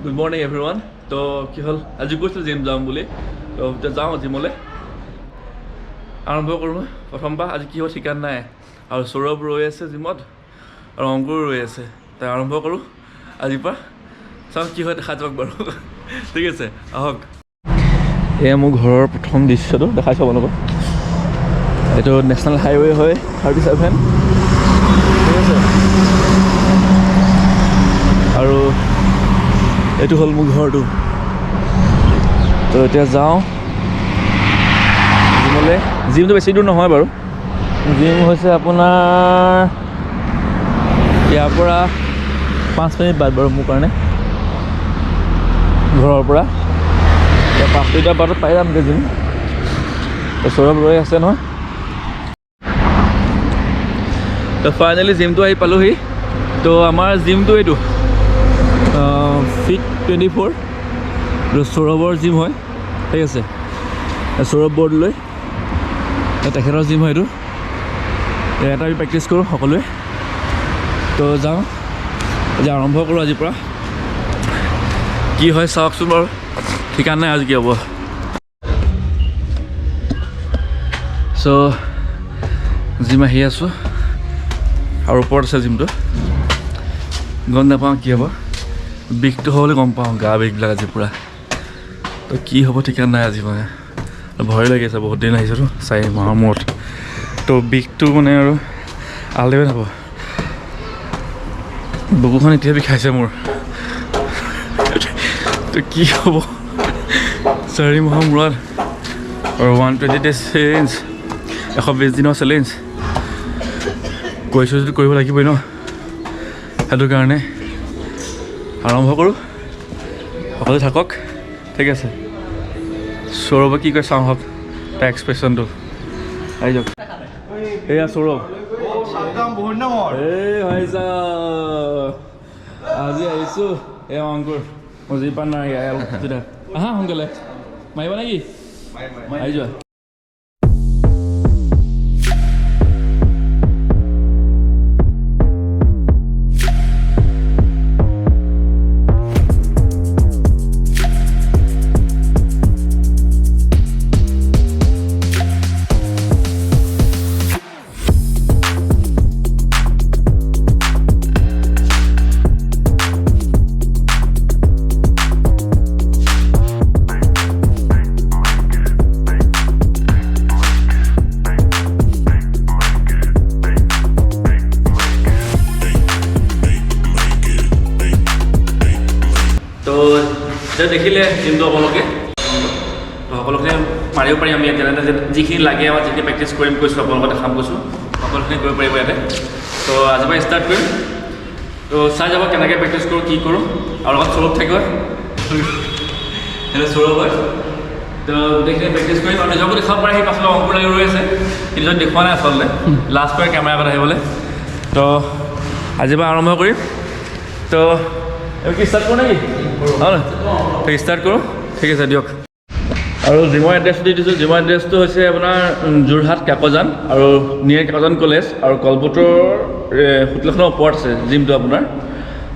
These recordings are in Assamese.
Good morning everyone. তো কি হ'ল আজি কৈছিলোঁ জিম যাম বুলি তো এতিয়া যাওঁ জিমলৈ আৰম্ভ কৰোঁ প্ৰথমবাৰ আজি কি হ'ল ঠিকান নাই আৰু সৌৰভ ৰৈ আছে জিমত আৰু অংকুৰ ৰৈ আছে তাই আৰম্ভ কৰোঁ আজিৰ পৰা চাওঁ কি হয় দেখা যাওক বাৰু ঠিক আছে আহক এয়া মোৰ ঘৰৰ প্ৰথম দৃশ্যটো দেখাইছোঁ আপোনালোকক এইটো নেশ্যনেল হাইৱে হয় 37 ঠিক আছে আৰু এইটো হ'ল মোৰ ঘৰটো তো এতিয়া যাওঁ জিমলৈ জিমটো বেছি দূৰ নহয় বাৰু জিম হৈছে আপোনাৰ ইয়াৰ পৰা 5 মিনিট বাদ বাৰু মোৰ কাৰণে ঘৰৰ পৰা এতিয়া 5 মিনিটৰ বাটত পাই যামগৈ জিম তো সৌৰভ ৰৈ আছে নহয় তো ফাইনেলি জিমটো আহি পালোহি তো আমাৰ জিমটো এইটো ফিট 24 সৌৰভৰ জিম হয় ঠিক আছে সৌৰভ বৰ্ড লৈ তেখেতৰ জিম হয় এইটো এটা আমি প্ৰেক্টিছ কৰোঁ সকলোৱে তো যাওঁ আজি আৰম্ভ কৰোঁ আজিৰ পৰা কি হয় চাওকচোন বাৰু ঠিকান নাই আজি কি হ'ব চ' জিম আহি আছোঁ আৰু ওপৰত আছে জিমটো গম নাপাওঁ কি হ'ব বিষটো হ'বলৈ গম পাওঁ গা বিষবিলাক আজি পূৰা তো কি হ'ব ঠিকান নাই আজি মানে ভয় লাগি আছে বহুত দিন আহিছিলোঁ 4 মাহৰ মূৰত তো বিষটো মানে আৰু আলেও নাপাব বুকুখন এতিয়া বিষাইছে মোৰ তো কি হ'ব 4 মাহৰ মূৰত আৰু 120 ডেজ চেলেঞ্জ 120 দিনৰ চেলেঞ্জ কৈছোঁ যদি কৰিব লাগিবই ন সেইটো কাৰণে আৰম্ভ কৰোঁ সকলো থাকক ঠিক আছে সৌৰভে কি কয় চাওঁ হওক তাৰ এক্সপ্ৰেশ্যনটো আহি যাওক এয়া সৌৰভ এই ভাইছা আজি আহিছোঁ এয়া অংকুৰ মই যি পান নাই আহা সোনকালে মাৰিবা নেকি আহি যোৱা দেখিলে জিমটো আপোনালোকে সকলোখিনি মাৰিব পাৰিম আমি যেনে যিখিনি লাগে আমাৰ যিখিনি প্ৰেক্টিছ কৰিম কৈছোঁ আপোনালোকক দেখাম কৈছোঁ সকলোখিনি কৰিব পাৰিব ইয়াতে তো আজিৰ পৰা ষ্টাৰ্ট কৰিম তো চাই যাব কেনেকৈ প্ৰেক্টিছ কৰোঁ কি কৰোঁ আৰু লগত সৌৰভ থাকিব সেইটো সৌৰভ হয় তো গোটেইখিনি প্ৰেক্টিছ কৰিম আৰু নিজকো দেখাব পাৰে সেই পাছলৈ অংকুৰ লাগি ৰৈ আছে কিন্তু যদি দেখুওৱা নাই আচলতে লাষ্ট কৰি কেমেৰা আগত আহিবলৈ তো আজিৰ পৰা আৰম্ভ কৰিম তো এইবোৰ কি ষ্টাৰ্ট কৰোঁ নেকি হয় তো ষ্টাৰ্ট কৰোঁ ঠিক আছে দিয়ক আৰু জিমৰ এড্ৰেছটো দি দিছোঁ জিমৰ এড্ৰেছটো হৈছে আপোনাৰ যোৰহাট কাকজান আৰু নিয়াৰ কাকজান কলেজ আৰু কলপতৰ হোটেলখনৰ ওপৰত আছে জিমটো আপোনাৰ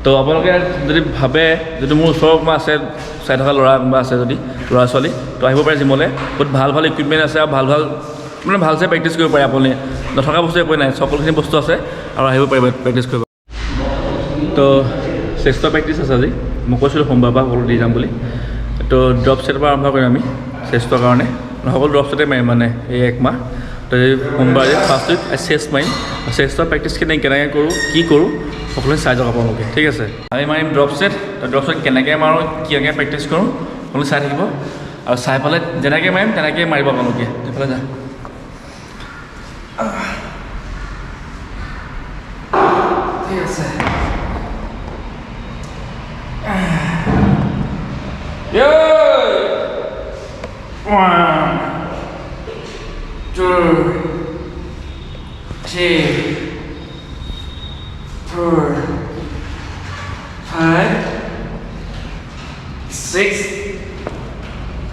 তো আপোনালোকে যদি ভাবে যদি মোৰ ওচৰৰ কোনোবা আছে চাই থকা ল'ৰা কোনোবা আছে যদি ল'ৰা ছোৱালী তো আহিব পাৰে জিমলৈ বহুত ভাল ভাল ইকুইপমেণ্ট আছে আৰু ভাল মানে ভালছে প্ৰেক্টিছ কৰিব পাৰে আপুনি নথকা বস্তু একোৱেই নাই সকলোখিনি বস্তু আছে আৰু আহিব পাৰিব প্ৰেক্টিছ কৰিব তো চেষ্টৰ প্ৰেক্টিছ আছে আজি মই কৈছিলোঁ সোমবাৰ পৰা সকলো দি যাম বুলি তো ড্ৰপ ছেটৰ পৰা আৰম্ভ কৰিম আমি চেষ্টৰ কাৰণে সকলো ড্ৰপ ছেটে মাৰিম মানে এই 1 মাহ তো সোমবাৰে ফাৰ্ষ্ট উইক চেষ্ট মাৰিম চেষ্টৰ প্ৰেক্টিছখিনি কেনেকৈ কৰোঁ কি কৰোঁ সকলোৱে চাই যাওক আপোনালোকে ঠিক আছে আমি মাৰিম ড্ৰপ ছেট কেনেকৈ মাৰোঁ কেনেকৈ প্ৰেক্টিছ কৰোঁ সকলোৱে চাই থাকিব আৰু চাই পেলাই যেনেকৈ মাৰিম তেনেকৈ মাৰিব আপোনালোকে সেইফালে যা ঠিক আছে Yeah! 1, 2, 3, 4, 5, 6,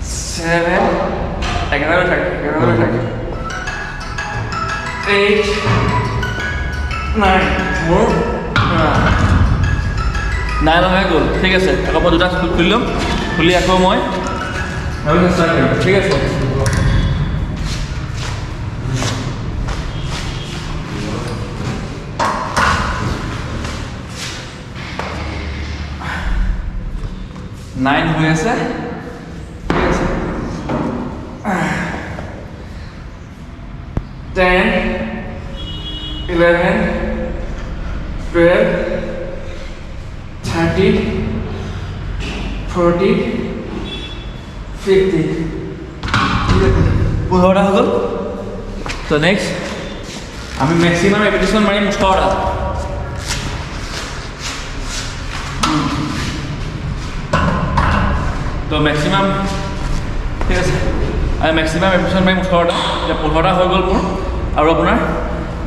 7, another attack, 8, 9, more, 9 হৈ গ'ল ঠিক আছে আকৌ মই দুটা খুলি ল'ম খুলি আকৌ মই ষ্টাৰ্ট কৰিম ঠিক আছে নাইন হৈ আছে ঠিক আছে 10 11 12 30 40 50 15টা হৈ গ'ল তো নেক্সট আমি মেক্সিমাম ৰেপিটেশ্যন মাৰিম 18টা তো মেক্সিমাম ঠিক আছে আমি মেক্সিমাম ৰেপিটেশ্যন মাৰিম 18টা এতিয়া 15টা হৈ গ'ল মোৰ আৰু আপোনাৰ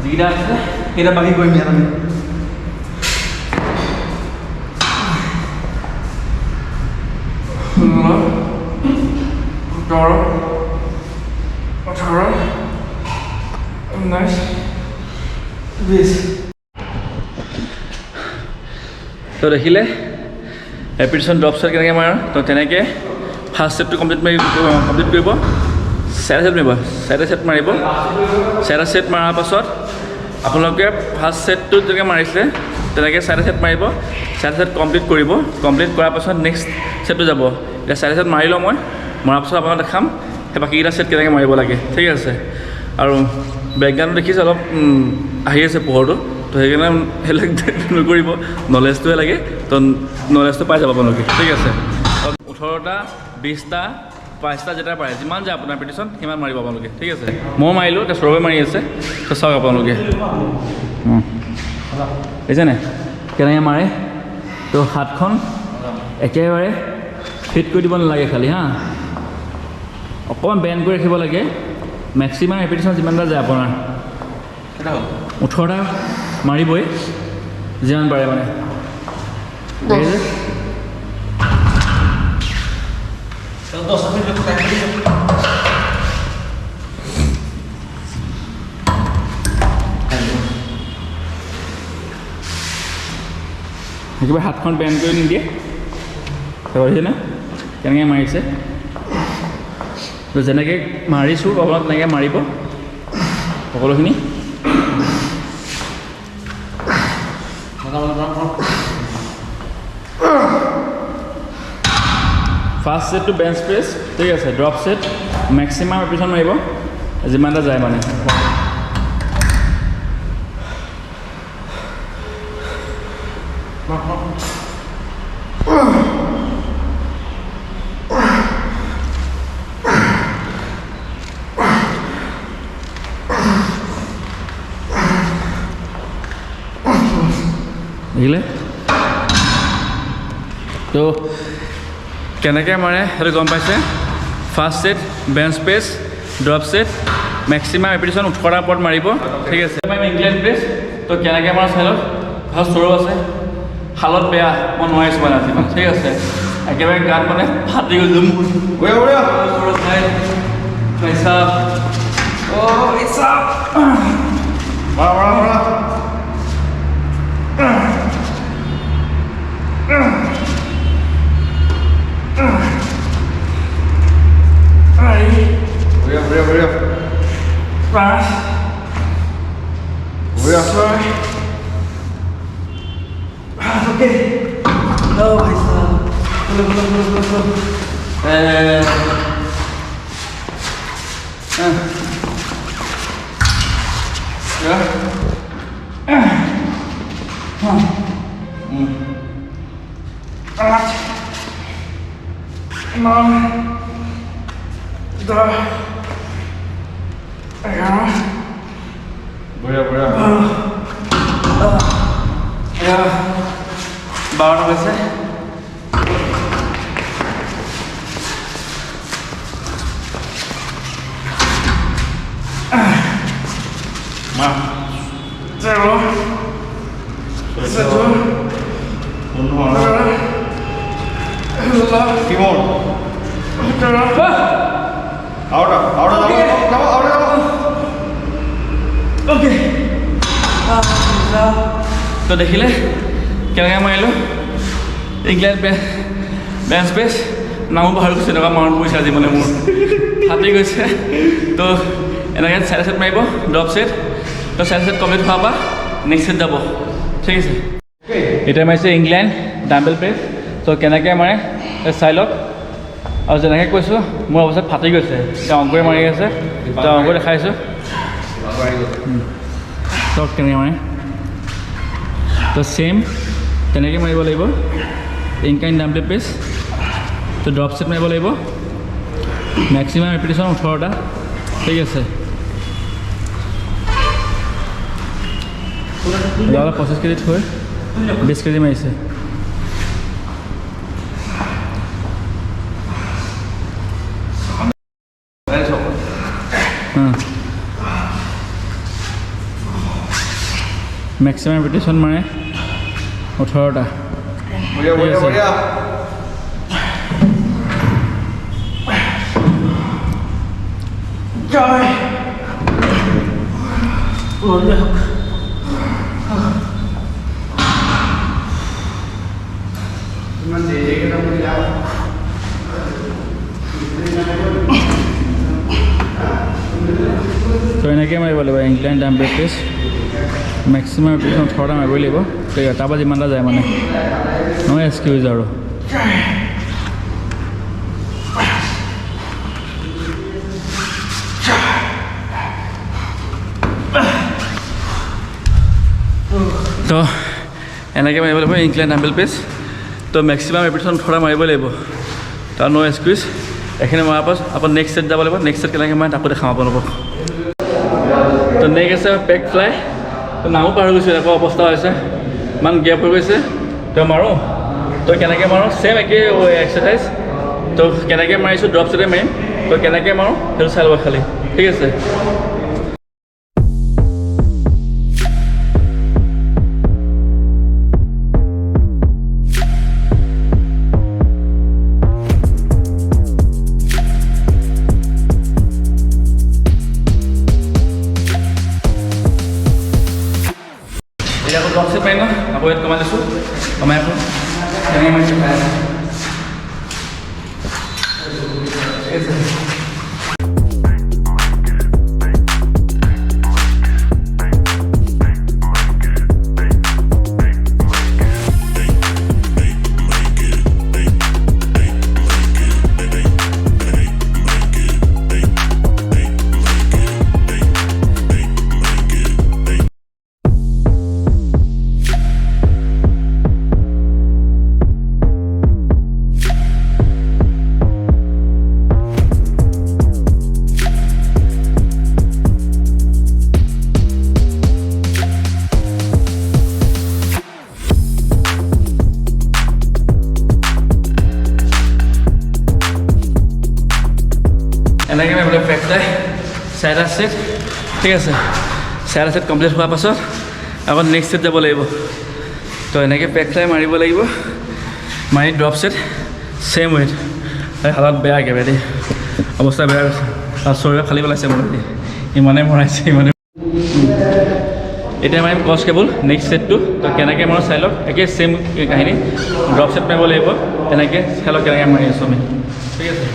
যিকেইটা আছে সেইটা বাকী কৰিম ইয়াত আমি তো দেখিলে ৰেপিটেশ্যন ড্ৰপ ছেট কেনেকৈ মাৰা তো তেনেকৈ ফাৰ্ষ্ট ছেটটো কমপ্লিট কৰিব চাৰিটা ছেট মাৰিব চাৰিটা ছেট মৰাৰ পাছত আপোনালোকে ফাৰ্ষ্ট ছেটটো যেনেকৈ মাৰিছিলে তেনেকৈ চাৰিটা ছেট মাৰিব চাৰিটা ছেট কমপ্লিট কৰিব কমপ্লিট কৰাৰ পাছত নেক্সট ছেটটো যাব এতিয়া চাৰিটা ছেট মাৰি লওঁ মই মৰাৰ পাছত আপোনাক দেখাম সেই বাকীকেইটা ছেট কেনেকৈ মাৰিব লাগে ঠিক আছে আৰু বেকগ্ৰাউণ্ডটো দেখিছে অলপ আহি আছে পোহৰটো তো সেইকাৰণে সেইবিলাক নকৰিব নলেজটোৱে লাগে তো নলেজটো পাই যাব আপোনালোকে ঠিক আছে 18টা 20টা 5টা যেটা পাৰে যিমান যায় আপোনাৰ ৰেপিটেশ্যন সিমান মাৰিব আপোনালোকে ঠিক আছে মই মাৰিলোঁ এতিয়া সৌৰভে মাৰি আছে তো চাওক আপোনালোকে বুজিছেনে কেনেকৈ মাৰে তো হাতখন একেবাৰে ফিট কৰি দিব নালাগে খালি হা অকণমান বেণ্ড কৰি ৰাখিব লাগে মেক্সিমাম ৰেপিটেশ্যন যিমানটা যায় আপোনাৰ 18টা মাৰিবই যিমান পাৰে মানে দেখিছে একেবাৰে হাতখন বেণ্ড কৰি নিদিয়ে দেখিছেনে কেনেকৈ মাৰিছে তো যেনেকৈ মাৰিছোঁ আপোনাক তেনেকৈ মাৰিব সকলোখিনি ফাৰ্ষ্ট ছেটটো বেঞ্চ প্ৰেছ ঠিক আছে ড্ৰপ ছেট মেক্সিমাম ৰেপিটেশ্যন মাৰিব যিমানটা যায় মানে দেখিলে তো কেনেকৈ মাৰে সেইটো গম পাইছে first set bench press drop set maximum repetition 18টাৰ ওপৰত মাৰিব ঠিক আছে ইংলেণ্ড প্ৰেছ তো কেনেকৈ মাৰা চাইলত ফাৰ্ষ্ট সৰু আছে শালত বেয়া মই নোৱাৰিছোঁ মানে আজি ঠিক আছে একেবাৰে গাত মানে ফাটি গ'লো Oke. Oh, भाई साहब. Belum. Ya. 12 बजे तो देखिले क्या मारिलो ইংলেণ্ড বেঞ্চ প্ৰেছ নামো পাহৰি গৈছে এনেকুৱা মনত পৰিছে আজি মানে মোৰ ফাটি গৈছে তো এনেকৈ চাইড ছেট মাৰিব ড্ৰপ ছেট তো চাইড ছেট কমপ্লিট হোৱাৰ পৰা নেক্সট ছেট যাব ঠিক আছে এতিয়া মাৰিছে ইংলেণ্ড ডাম্বেল প্ৰেছ তো কেনেকৈ মাৰে চাই লওক আৰু যেনেকৈ কৈছোঁ মোৰ অৱস্থাত ফাটি গৈছে এতিয়া অংকুৰে মাৰি আছে তো অংকুৰ দেখাইছোঁ চাওক কেনেকৈ মাৰে তো ছেইম তেনেকৈ মাৰিব লাগিব ইনকাইন ডাম্বেল প্ৰেছ তো ড্ৰপ ছেট মাৰিব লাগিব মেক্সিমাম ৰেপিটেশ্যন 18টা ঠিক আছে অলপ 25 কেজি থৈ 20 কেজি মাৰিছে মেক্সিমাম ৰেপিটেশ্যন মাৰে 18টা তো এনেকৈ মাৰিব লাগিব ইংলেণ্ড ডাম্বেল প্ৰেছ মেক্সিমাম ৰেপিটেশ্যন 18টা মাৰিবই লাগিব তাৰপৰা যিমানটা যায় মানে নহয় এক্সকিউজ আৰু তো এনেকৈ মাৰিব লাগিব ইংলেণ্ড ডাম্বেল প্ৰেছ তো মেক্সিমাম ৰেপিটেশ্যন 18টা মাৰিব লাগিব তাৰ ন' এক্সকিউজ এইখিনি মৰাৰ পাছত আকৌ নেক্সট ছেট যাব লাগিব নেক্সট ছেট কেনেকৈ মাৰে তাকো দেখাম আপোনালোকক তো নেক্সট আছে পেক ফ্লাই তো নামো পাহৰি গৈছোঁ এনেকুৱা অৱস্থা হৈছে ইমান গেপ হৈ গৈছে তো মাৰোঁ তো কেনেকৈ মাৰোঁ ছেইম একেই এক্সাৰচাইজ তো কেনেকৈ মাৰিছোঁ ড্ৰপ ছেটে মাৰিম তো কেনেকৈ মাৰোঁ সেইটো চাই ল'ব খালি ঠিক আছে আকৌ ড্ৰপ ছেট মাৰিম ন আকৌ ইয়াত কমাই লৈছোঁ কমাই আকৌ তেনেকৈ মাৰিছোঁ খাই এনেকৈ মাৰিবলৈ পেক ফ্লাই চাৰিটা ছেট ঠিক আছে চাৰিটা ছেট কমপ্লিট হোৱাৰ পাছত আকৌ নেক্সট ছেট যাব লাগিব তো এনেকৈ পেক ফ্লাই মাৰিব লাগিব মাৰি ড্ৰপ ছেট ছেইম ৱেইট হালত বেয়া একেবাৰে দেই অৱস্থা বেয়া হৈছে আৰু শৰীৰ ফালি পেলাইছে মোৰ ইমানেই মৰাইছে ইমানে এতিয়া মাৰিম ক্ৰছ কেবল নেক্সট ছেটটো তো কেনেকৈ মাৰোঁ চাই লওক একেই ছেইম কাহিনী ড্ৰপ ছেট মাৰিব লাগিব তেনেকৈ চাই লওক কেনেকৈ মাৰি আছোঁ আমি ঠিক আছে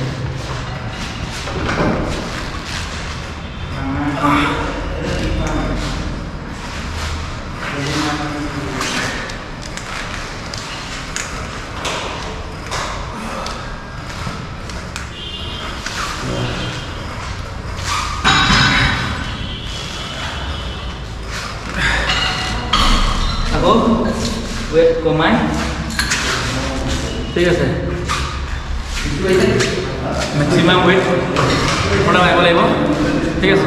আকৌ ৱেট কমাই ঠিক আছে মেক্সিমাম ৱেট প্ৰথমে মাৰিব লাগিব ঠিক আছে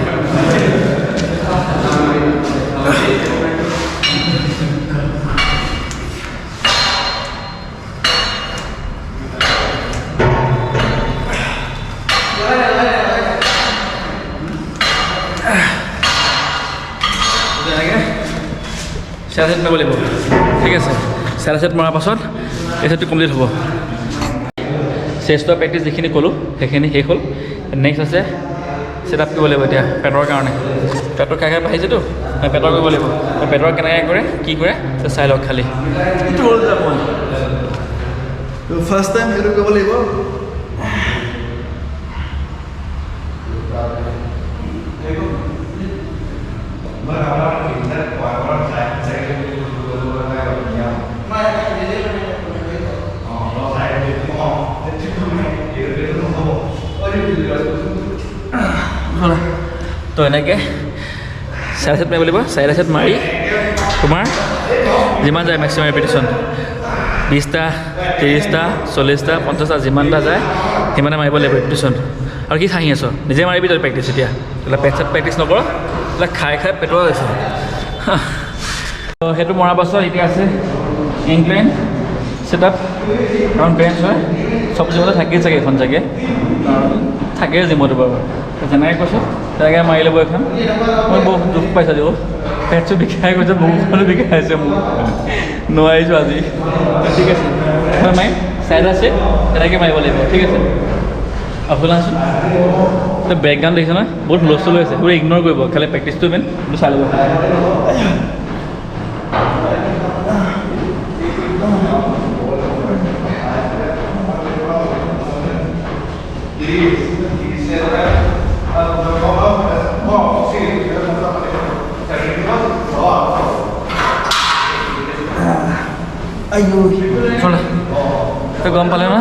চাৰি ছেট মাৰিব লাগিব ঠিক আছে চাৰি ছেট মৰাৰ পাছত এই ছেটটো কমপ্লিট হ'ব চেষ্টৰ প্ৰেক্টিছ যিখিনি ক'লোঁ সেইখিনি শেষ হ'ল নেক্সট আছে ছেট আপ কৰিব লাগিব এতিয়া পেটৰ কাৰণে পেটৰ খাই খাই বাঢ়িছেতো পেটৰ কৰিব লাগিব পেটৰ কেনেকৈ কৰে কি কৰে চাই লওক খালি তো ফাৰ্ষ্ট টাইম সেইটো কৰিব লাগিব তো এনেকৈ 4 সেট মাৰিব লাগিব 4 সেট মাৰি তোমাৰ যিমান যায় মেক্সিমাম ৰেপিটেশ্যন 20টা 30টা 40টা 50টা যিমানটা যায় সিমানে মাৰিব লাগিব ৰেপিটেশ্যন আৰু কি খাই আছ নিজে মাৰিবি তই প্ৰেক্টিছ এতিয়া এইবিলাক পেট চেট প্ৰেক্টিছ নকৰ এইবিলাক খাই খাই পেটুৱা হৈছে তো সেইটো মৰাৰ পাছত এতিয়া আছে ইনক্লাইন ছেটআপ কাৰণ বেঞ্চ হয় চব জিমতে থাকেই চাগে এখন চাগে থাকেই জিমতো বাৰু যেনেকৈ কৈছোঁ তেনেকৈ মাৰি ল'ব এখন মই বহুত দুখ পাইছোঁ দিব পেটটো বিষাই গৈছে বহুতখনো বিষাইছে মোৰ নোৱাৰিছোঁ আজি ঠিক আছে মই মাৰিম চাইড আছে তেনেকৈ মাৰিব লাগিব ঠিক আছে আপোনাচোন বেকগ্ৰাউণ্ড দেখিছে নহয় বহুত হুলস্থুল হৈ আছে সেইবোৰ ইগন'ৰ কৰিব খালি প্ৰেক্টিছটো মেইন সেইটো চাই ল'ব তই গম পালে ন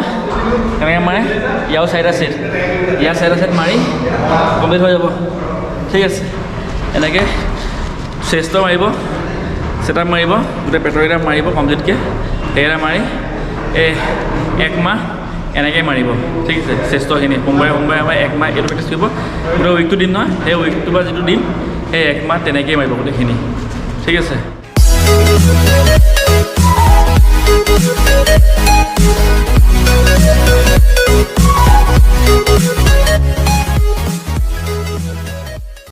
এনেকৈ মাৰে ইয়াৰো চাৰিটা ছেট ইয়াৰ চাৰিটা ছেট মাৰি কমপ্লিট হৈ যাব ঠিক আছে এনেকৈ চেষ্ট মাৰিব ছেটআপ মাৰিব গোটেই পেটৰকেইটা মাৰিব কমপ্লিটকৈ সেইকেইটা মাৰি এই 1 মাহ এনেকৈ মাৰিব ঠিক আছে চেষ্টখিনি সোমবাৰে আমাৰ 1 মাহ এইটো প্ৰেক্টিছ কৰিব গোটেই উইকটো দিন নহয় সেই উইকটো বা যিটো দিন সেই 1 মাহ তেনেকৈয়ে মাৰিব গোটেইখিনি ঠিক আছে